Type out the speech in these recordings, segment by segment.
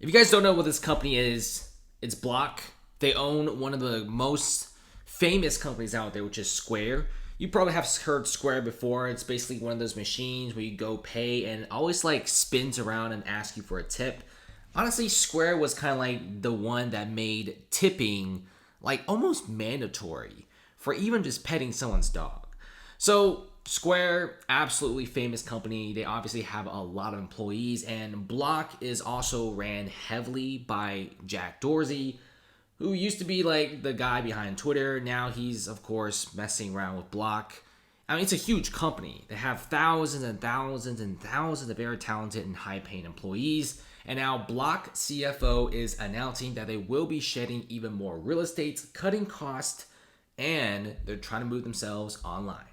If you guys don't know what this company is, it's Block. They own one of the most famous companies out there, which is Square. You probably have heard Square before. It's basically one of those machines where you go pay and it always like spins around and asks you for a tip. Honestly, Square was kind of like the one that made tipping like almost mandatory for even just petting someone's dog. So Square, absolutely famous company. They obviously have a lot of employees, and Block is also ran heavily by Jack Dorsey, who used to be like the guy behind Twitter. Now he's, of course, messing around with Block. I mean, it's a huge company. They have thousands and thousands and thousands of very talented and high-paying employees. And now Block CFO is announcing that they will be shedding even more real estate, cutting costs, and they're trying to move themselves online.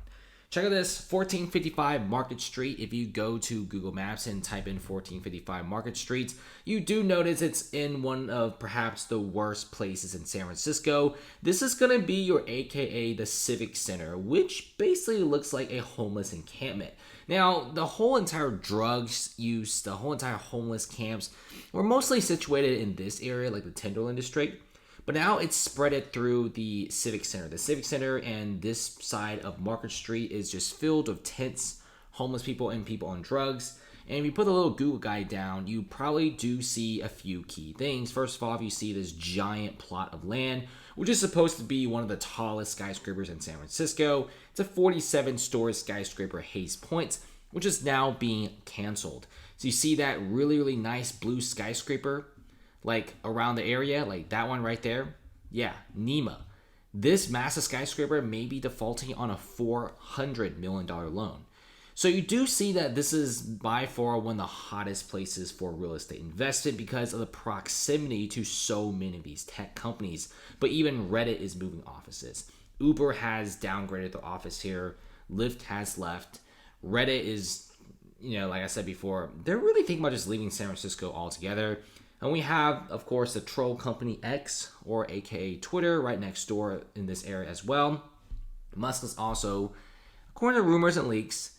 Check out this 1455 Market Street. If you go to Google Maps and type in 1455 Market Street, you do notice it's in one of perhaps the worst places in San Francisco. This is going to be your AKA the Civic Center, which basically looks like a homeless encampment. Now, the whole entire drugs use, the whole entire homeless camps were mostly situated in this area, like the Tenderloin District. But now it's spread it through the Civic Center. The Civic Center and this side of Market Street is just filled with tents, homeless people, and people on drugs. And if you put the little Google guide down, you probably do see a few key things. First of all, you see this giant plot of land, which is supposed to be one of the tallest skyscrapers in San Francisco. It's a 47-story skyscraper, Hayes Point, which is now being canceled. So you see that really, really nice blue skyscraper like around the area, like that one right there. Yeah, NEMA. This massive skyscraper may be defaulting on a $400 million loan. So you do see that this is by far one of the hottest places for real estate investment because of the proximity to so many of these tech companies. But even Reddit is moving offices. Uber has downgraded their office here. Lyft has left. Reddit is, like I said before, they're really thinking about just leaving San Francisco altogether. And we have, of course, the troll company X, or aka Twitter, right next door in this area as well. Musk is also, according to rumors and leaks,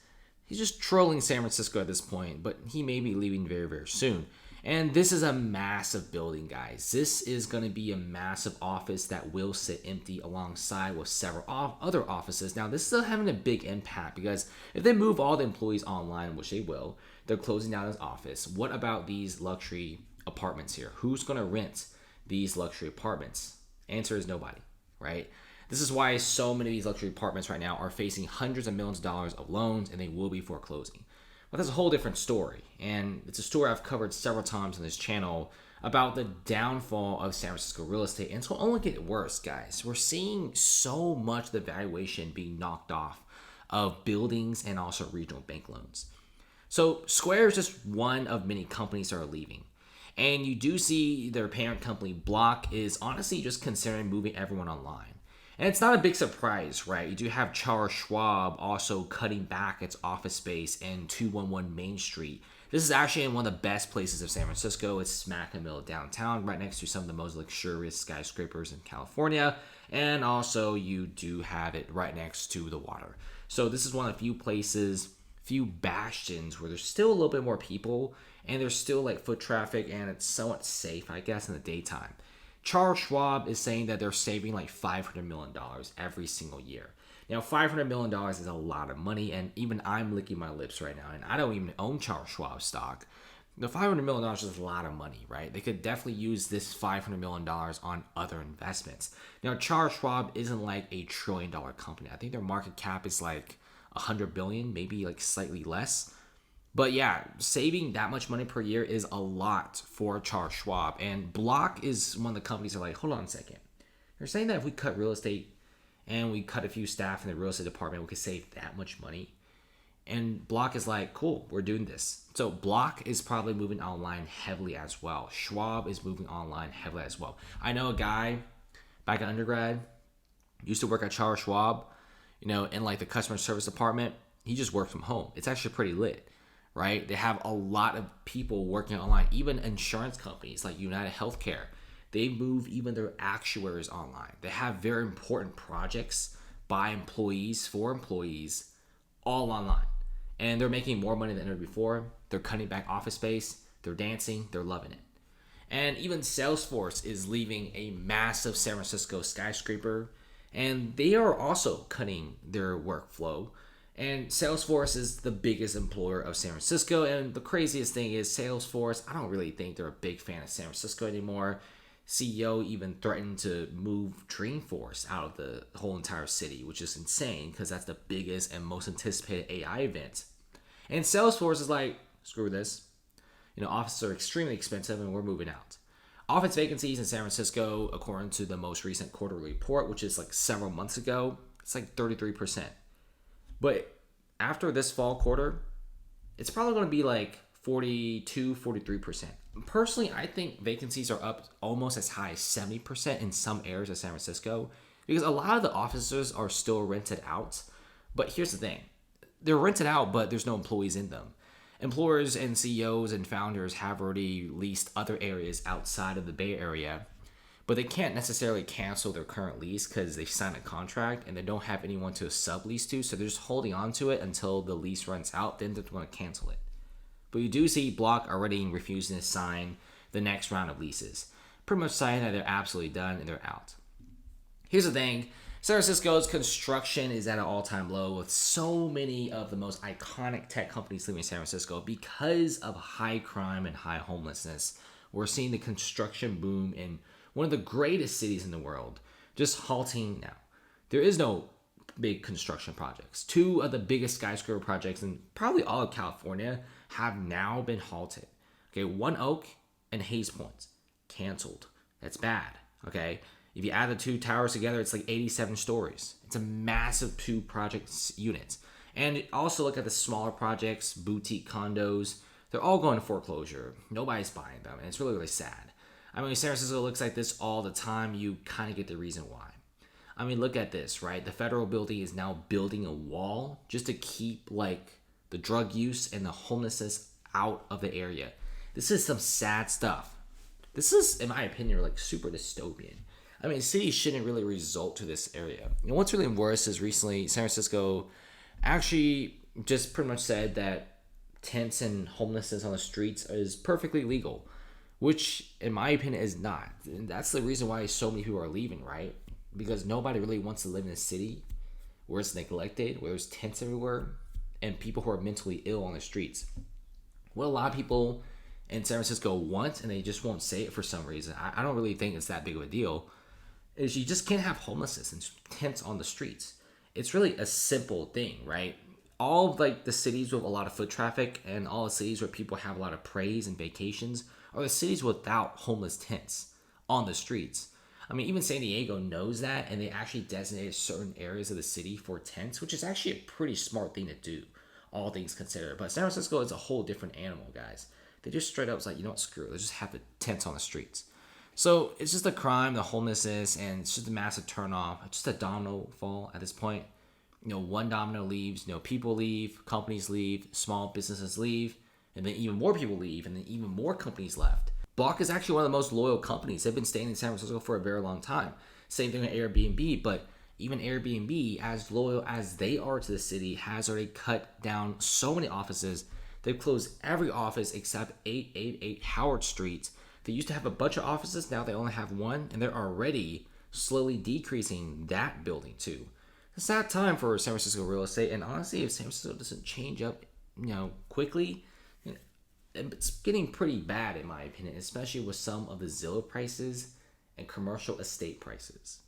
he's just trolling San Francisco at this point, but he may be leaving very, very soon. And this is a massive building, guys. This is going to be a massive office that will sit empty alongside with several other offices. Now, this is still having a big impact because if they move all the employees online, which they will, they're closing down his office. What about these luxury apartments here? Who's going to rent these luxury apartments? Answer is nobody, right? This is why so many of these luxury apartments right now are facing hundreds of millions of dollars of loans, and they will be foreclosing. But that's a whole different story, and it's a story I've covered several times on this channel about the downfall of San Francisco real estate, and it's going to only get worse, guys. We're seeing so much of the valuation being knocked off of buildings and also regional bank loans. So Square is just one of many companies that are leaving. And you do see their parent company, Block, is honestly just considering moving everyone online. And it's not a big surprise, right? You do have Charles Schwab also cutting back its office space in 211 Main Street. This is actually in one of the best places of San Francisco. It's smack in the middle of downtown, right next to some of the most luxurious skyscrapers in California. And also you do have it right next to the water. So this is one of the few places, few bastions where there's still a little bit more people and there's still like foot traffic and it's somewhat safe, I guess, in the daytime. Charles Schwab is saying that they're saving like $500 million every single year. Now, $500 million is a lot of money, and even I'm licking my lips right now, and I don't even own Charles Schwab stock. The $500 million is a lot of money, right? They could definitely use this $500 million on other investments. Now, Charles Schwab isn't like a $1 trillion company. I think their market cap is like $100 billion, maybe like slightly less. But yeah, saving that much money per year is a lot for Charles Schwab. And Block is one of the companies that are like, hold on a second. You're saying that if we cut real estate and we cut a few staff in the real estate department, we could save that much money? And Block is like, cool, we're doing this. So Block is probably moving online heavily as well. Schwab is moving online heavily as well. I know a guy back in undergrad, used to work at Charles Schwab, in like the customer service department. He just worked from home. It's actually pretty lit. Right? They have a lot of people working online, even insurance companies like United Healthcare. They move even their actuaries online. They have very important projects by employees for employees all online. And they're making more money than ever before. They're cutting back office space. They're dancing. They're loving it. And even Salesforce is leaving a massive San Francisco skyscraper, and they are also cutting their workflow. And Salesforce is the biggest employer of San Francisco. And the craziest thing is Salesforce, I don't really think they're a big fan of San Francisco anymore. CEO even threatened to move Dreamforce out of the whole entire city, which is insane because that's the biggest and most anticipated AI event. And Salesforce is like, screw this. Offices are extremely expensive and we're moving out. Office vacancies in San Francisco, according to the most recent quarterly report, which is like several months ago, it's like 33%. But after this fall quarter, it's probably going to be like 42, 43%. Personally, I think vacancies are up almost as high as 70% in some areas of San Francisco because a lot of the offices are still rented out. But here's the thing. They're rented out, but there's no employees in them. Employers and CEOs and founders have already leased other areas outside of the Bay Area, but they can't necessarily cancel their current lease because they've signed a contract and they don't have anyone to sublease to, so they're just holding on to it until the lease runs out, then they're going to cancel it. But you do see Block already refusing to sign the next round of leases, pretty much saying that they're absolutely done and they're out. Here's the thing. San Francisco's construction is at an all-time low with so many of the most iconic tech companies leaving San Francisco because of high crime and high homelessness. We're seeing the construction boom in one of the greatest cities in the world just halting now. There is no big construction projects. Two of the biggest skyscraper projects in probably all of California have now been halted. Okay, One Oak and Hayes Point canceled. That's bad. Okay. If you add the two towers together, it's like 87 stories. It's a massive two projects units. And also look at the smaller projects, boutique condos. They're all going to foreclosure. Nobody's buying them, and it's really, really sad. I mean, San Francisco looks like this all the time. You kind of get the reason why. I mean, look at this, right? The federal building is now building a wall just to keep like the drug use and the homelessness out of the area. This is some sad stuff. This is, in my opinion, like super dystopian. I mean, cities shouldn't really result to this area. And what's really worse is recently San Francisco actually just pretty much said that tents and homelessness on the streets is perfectly legal, which in my opinion is not. And that's the reason why so many people are leaving, right? Because nobody really wants to live in a city where it's neglected, where there's tents everywhere, and people who are mentally ill on the streets. What a lot of people in San Francisco want, and they just won't say it for some reason, I don't really think it's that big of a deal, is you just can't have homelessness and tents on the streets. It's really a simple thing, right? All of like the cities with a lot of foot traffic and all the cities where people have a lot of praise and vacations are the cities without homeless tents on the streets. I mean, even San Diego knows that, and they actually designated certain areas of the city for tents, which is actually a pretty smart thing to do, all things considered. But San Francisco is a whole different animal, guys. They just straight up was like, you know what, screw it. Let's just have the tents on the streets. So it's just the crime, the homelessness, and it's just a massive turnoff. It's just a domino fall at this point. One domino leaves, people leave, companies leave, small businesses leave, and then even more people leave, and then even more companies left. Block is actually one of the most loyal companies. They've been staying in San Francisco for a very long time. Same thing with Airbnb, but even Airbnb, as loyal as they are to the city, has already cut down so many offices. They've closed every office except 888 Howard Street. They used to have a bunch of offices, now they only have one, and they're already slowly decreasing that building too. It's a sad time for San Francisco real estate, and honestly, if San Francisco doesn't change up, quickly, it's getting pretty bad in my opinion, especially with some of the Zillow prices and commercial estate prices.